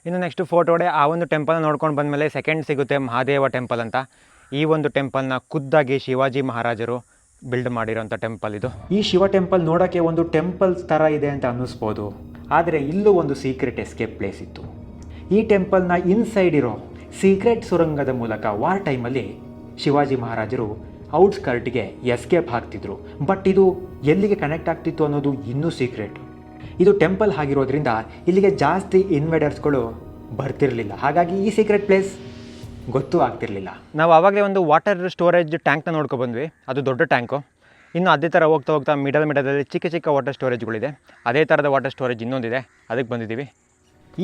ಇನ್ನು ನೆಕ್ಸ್ಟ್ ಫೋಟೋಡೆ ಆ ಒಂದು ಟೆಂಪಲ್ನ ನೋಡ್ಕೊಂಡು ಬಂದಮೇಲೆ ಸೆಕೆಂಡ್ ಸಿಗುತ್ತೆ ಮಹಾದೇವ ಟೆಂಪಲ್ ಅಂತ. ಈ ಒಂದು ಟೆಂಪಲ್ನ ಖುದ್ದಾಗಿ ಶಿವಾಜಿ ಮಹಾರಾಜರು ಬಿಲ್ಡ್ ಮಾಡಿರೋಂಥ ಟೆಂಪಲ್ ಇದು. ಈ ಶಿವ ಟೆಂಪಲ್ ನೋಡೋಕ್ಕೆ ಒಂದು ಟೆಂಪಲ್ ಥರ ಇದೆ ಅಂತ ಅನ್ನಿಸ್ಬೋದು, ಆದರೆ ಇಲ್ಲೂ ಒಂದು ಸೀಕ್ರೆಟ್ ಎಸ್ಕೇಪ್ ಪ್ಲೇಸ್ ಇತ್ತು. ಈ ಟೆಂಪಲ್ನ ಇನ್ಸೈಡ್ ಇರೋ ಸೀಕ್ರೆಟ್ ಸುರಂಗದ ಮೂಲಕ ವಾರ್ ಟೈಮಲ್ಲಿ ಶಿವಾಜಿ ಮಹಾರಾಜರು ಔಟ್ಸ್ಕರ್ಟ್ಗೆ ಎಸ್ಕೇಪ್ ಆಗ್ತಿದ್ರು. ಬಟ್ ಇದು ಎಲ್ಲಿಗೆ ಕನೆಕ್ಟ್ ಆಗ್ತಿತ್ತು ಅನ್ನೋದು ಇನ್ನೂ ಸೀಕ್ರೆಟ್. ಇದು ಟೆಂಪಲ್ ಆಗಿರೋದ್ರಿಂದ ಇಲ್ಲಿಗೆ ಜಾಸ್ತಿ ಇನ್ವೇಡರ್ಸ್ಗಳು ಬರ್ತಿರಲಿಲ್ಲ, ಹಾಗಾಗಿ ಈ ಸೀಕ್ರೆಟ್ ಪ್ಲೇಸ್ ಗೊತ್ತೂ ಆಗ್ತಿರಲಿಲ್ಲ. ನಾವು ಆವಾಗಲೇ ಒಂದು ವಾಟರ್ ಸ್ಟೋರೇಜ್ ಟ್ಯಾಂಕ್ನ ನೋಡ್ಕೊಬಂದ್ವಿ, ಅದು ದೊಡ್ಡ ಟ್ಯಾಂಕು. ಇನ್ನು ಅದೇ ಥರ ಹೋಗ್ತಾ ಹೋಗ್ತಾ ಮಿಡಲಲ್ಲಿ ಚಿಕ್ಕ ಚಿಕ್ಕ ವಾಟರ್ ಸ್ಟೋರೇಜ್ಗಳಿದೆ. ಅದೇ ಥರದ ವಾಟರ್ ಸ್ಟೋರೇಜ್ ಇನ್ನೊಂದಿದೆ, ಅದಕ್ಕೆ ಬಂದಿದ್ದೀವಿ.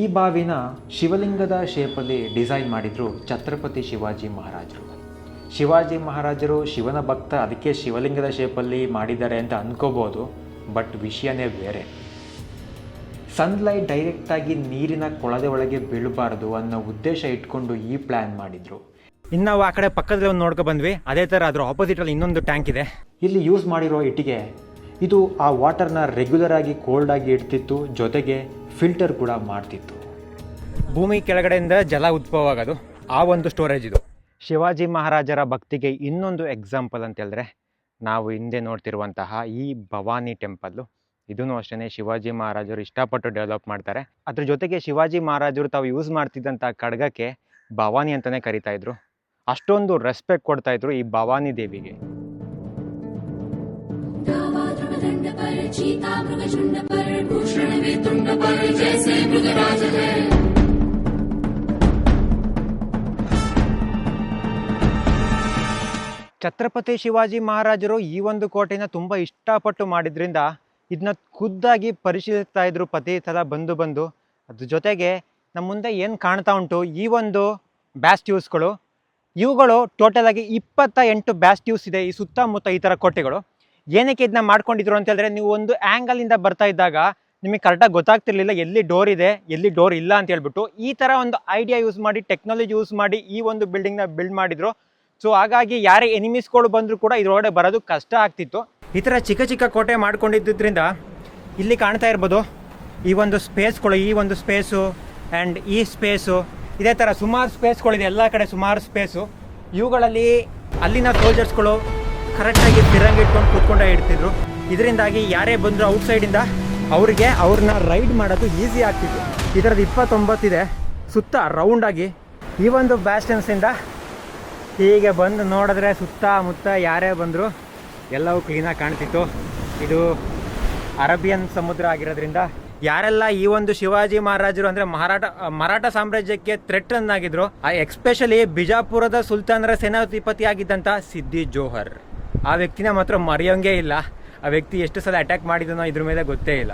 ಈ ಬಾವಿನ ಶಿವಲಿಂಗದ ಶೇಪಲ್ಲಿ ಡಿಸೈನ್ ಮಾಡಿದರು ಛತ್ರಪತಿ ಶಿವಾಜಿ ಮಹಾರಾಜರು. ಶಿವಾಜಿ ಮಹಾರಾಜರು ಶಿವನ ಭಕ್ತ, ಅದಕ್ಕೆ ಶಿವಲಿಂಗದ ಶೇಪಲ್ಲಿ ಮಾಡಿದ್ದಾರೆ ಅಂತ ಅಂದ್ಕೋಬೋದು. ಬಟ್ ವಿಷಯನೇ ಬೇರೆ. ಸನ್ಲೈಟ್ ಡೈರೆಕ್ಟಾಗಿ ನೀರಿನ ಕೊಳದೆ ಒಳಗೆ ಬೀಳಬಾರ್ದು ಅನ್ನೋ ಉದ್ದೇಶ ಇಟ್ಕೊಂಡು ಈ ಪ್ಲ್ಯಾನ್ ಮಾಡಿದರು. ಇನ್ನು ನಾವು ಆ ಕಡೆ ಪಕ್ಕದಲ್ಲಿ ಒಂದು ನೋಡ್ಕೊ ಬಂದ್ವಿ, ಅದೇ ಥರ ಅದರ ಆಪೋಸಿಟಲ್ಲಿ ಇನ್ನೊಂದು ಟ್ಯಾಂಕ್ ಇದೆ. ಇಲ್ಲಿ ಯೂಸ್ ಮಾಡಿರೋ ಇಟ್ಟಿಗೆ ಇದು ಆ ವಾಟರ್ನ ರೆಗ್ಯುಲರ್ ಆಗಿ ಕೋಲ್ಡ್ ಆಗಿ ಇಡ್ತಿತ್ತು, ಜೊತೆಗೆ ಫಿಲ್ಟರ್ ಕೂಡ ಮಾಡ್ತಿತ್ತು. ಭೂಮಿ ಕೆಳಗಡೆಯಿಂದ ಜಲ ಉದ್ಭವ ಆಗೋದು ಆ ಒಂದು ಸ್ಟೋರೇಜ್ ಇದು. ಶಿವಾಜಿ ಮಹಾರಾಜರ ಭಕ್ತಿಗೆ ಇನ್ನೊಂದು ಎಕ್ಸಾಂಪಲ್ ಅಂತ ಹೇಳಿದ್ರೆ ನಾವು ಹಿಂದೆ ನೋಡ್ತಿರುವಂತಹ ಈ ಭವಾನಿ ಟೆಂಪಲ್ಲು. ಇದೂ ಅಷ್ಟೇ ಶಿವಾಜಿ ಮಹಾರಾಜರು ಇಷ್ಟಪಟ್ಟು ಡೆವಲಪ್ ಮಾಡ್ತಾರೆ. ಅದ್ರ ಜೊತೆಗೆ ಶಿವಾಜಿ ಮಹಾರಾಜರು ತಾವು ಯೂಸ್ ಮಾಡ್ತಿದ್ದಂಥ ಖಡ್ಗಕ್ಕೆ ಭವಾನಿ ಅಂತಲೇ ಕರಿತಾ ಇದ್ರು. ಅಷ್ಟೊಂದು ರೆಸ್ಪೆಕ್ಟ್ ಕೊಡ್ತಾ ಇದ್ರು ಈ ಭವಾನಿ ದೇವಿಗೆ. ಛತ್ರಪತಿ ಶಿವಾಜಿ ಮಹಾರಾಜರು ಈ ಒಂದು ಕೋಟೆನ ತುಂಬ ಇಷ್ಟಪಟ್ಟು ಮಾಡಿದ್ರಿಂದ ಇದನ್ನ ಖುದ್ದಾಗಿ ಪರಿಶೀಲಿಸ್ತಾ ಇದ್ರು ಪ್ರತಿ ಸಲ ಬಂದು. ಅದ್ರ ಜೊತೆಗೆ ನಮ್ಮ ಮುಂದೆ ಏನು ಕಾಣ್ತಾ ಉಂಟು ಈ ಒಂದು ಬ್ಯಾಸ್ಟ್ಯೂಸ್ಗಳು, ಇವುಗಳು ಟೋಟಲಾಗಿ 28 ಬ್ಯಾಸ್ಟ್ಯೂಸ್ ಇದೆ ಈ ಸುತ್ತಮುತ್ತ ಈ ಥರ ಕೋಟೆಗಳು. ಏನಕ್ಕೆ ಇದನ್ನ ಮಾಡ್ಕೊಂಡಿದ್ರು ಅಂತ ಹೇಳಿದ್ರೆ, ನೀವು ಒಂದು ಆ್ಯಂಗಲಿಂದ ಬರ್ತಾ ಇದ್ದಾಗ ನಿಮಗೆ ಕರೆಕ್ಟಾಗಿ ಗೊತ್ತಾಗ್ತಿರ್ಲಿಲ್ಲ ಎಲ್ಲಿ ಡೋರ್ ಇದೆ ಎಲ್ಲಿ ಡೋರ್ ಇಲ್ಲ ಅಂತ ಹೇಳ್ಬಿಟ್ಟು ಈ ಥರ ಒಂದು ಐಡಿಯಾ ಯೂಸ್ ಮಾಡಿ, ಟೆಕ್ನಾಲಜಿ ಯೂಸ್ ಮಾಡಿ ಈ ಒಂದು ಬಿಲ್ಡಿಂಗ್ನ ಬಿಲ್ಡ್ ಮಾಡಿದ್ರು. ಸೊ ಹಾಗಾಗಿ ಯಾರೇ ಎನಿಮೀಸ್ಗಳು ಬಂದರೂ ಕೂಡ ಇದರೊಳಗಡೆ ಬರೋದು ಕಷ್ಟ ಆಗ್ತಿತ್ತು. ಈ ಥರ ಚಿಕ್ಕ ಚಿಕ್ಕ ಕೋಟೆ ಮಾಡ್ಕೊಂಡಿದ್ದರಿಂದ ಇಲ್ಲಿ ಕಾಣ್ತಾ ಇರ್ಬೋದು ಈ ಒಂದು ಸ್ಪೇಸ್ಗಳು, ಈ ಒಂದು ಸ್ಪೇಸು ಆ್ಯಂಡ್ ಈ ಸ್ಪೇಸು, ಇದೇ ಥರ ಸುಮಾರು ಸ್ಪೇಸ್ಗಳಿದೆ ಎಲ್ಲ ಕಡೆ, ಸುಮಾರು ಸ್ಪೇಸು. ಇವುಗಳಲ್ಲಿ ಅಲ್ಲಿನ ಸೋಲ್ಜರ್ಸ್ಗಳು ಕರೆಕ್ಟಾಗಿ ತಿರಂಗಿ ಇಟ್ಕೊಂಡು ಕೂತ್ಕೊಂಡೇ ಇಡ್ತಿದ್ರು. ಇದರಿಂದಾಗಿ ಯಾರೇ ಬಂದರೂ ಔಟ್ಸೈಡಿಂದ ಅವ್ರನ್ನ ರೈಡ್ ಮಾಡೋದು ಈಸಿ ಆಗ್ತಿತ್ತು. ಈ ಥರದ್ದು 29 ಇದೆ ಸುತ್ತ ರೌಂಡಾಗಿ. ಈ ಒಂದು ಬ್ಯಾಸ್ಟೆನ್ಸಿಂದ ಹೀಗೆ ಬಂದು ನೋಡಿದ್ರೆ ಸುತ್ತಮುತ್ತ ಯಾರೇ ಬಂದರೂ ಎಲ್ಲವೂ ಕ್ಲೀನಾಗಿ ಕಾಣ್ತಿತ್ತು. ಇದು ಅರೇಬಿಯನ್ ಸಮುದ್ರ ಆಗಿರೋದ್ರಿಂದ ಯಾರೆಲ್ಲ ಈ ಒಂದು ಶಿವಾಜಿ ಮಹಾರಾಜರು ಅಂದರೆ ಮರಾಠ ಸಾಮ್ರಾಜ್ಯಕ್ಕೆ ಥ್ರೆಟ್ ಆಗಿದ್ರು, ಎಕ್ಸ್ಪೆಷಲಿ ಬಿಜಾಪುರದ ಸುಲ್ತಾನರ ಸೇನಾಧಿಪತಿ ಆಗಿದ್ದಂಥ ಸಿದ್ದಿ ಜೋಹರ್, ಆ ವ್ಯಕ್ತಿನ ಮಾತ್ರ ಮರೆಯೋಂಗೇ ಇಲ್ಲ. ಆ ವ್ಯಕ್ತಿ ಎಷ್ಟು ಸಲ ಅಟ್ಯಾಕ್ ಮಾಡಿದನೋ ಇದ್ರ ಮೇಲೆ ಗೊತ್ತೇ ಇಲ್ಲ.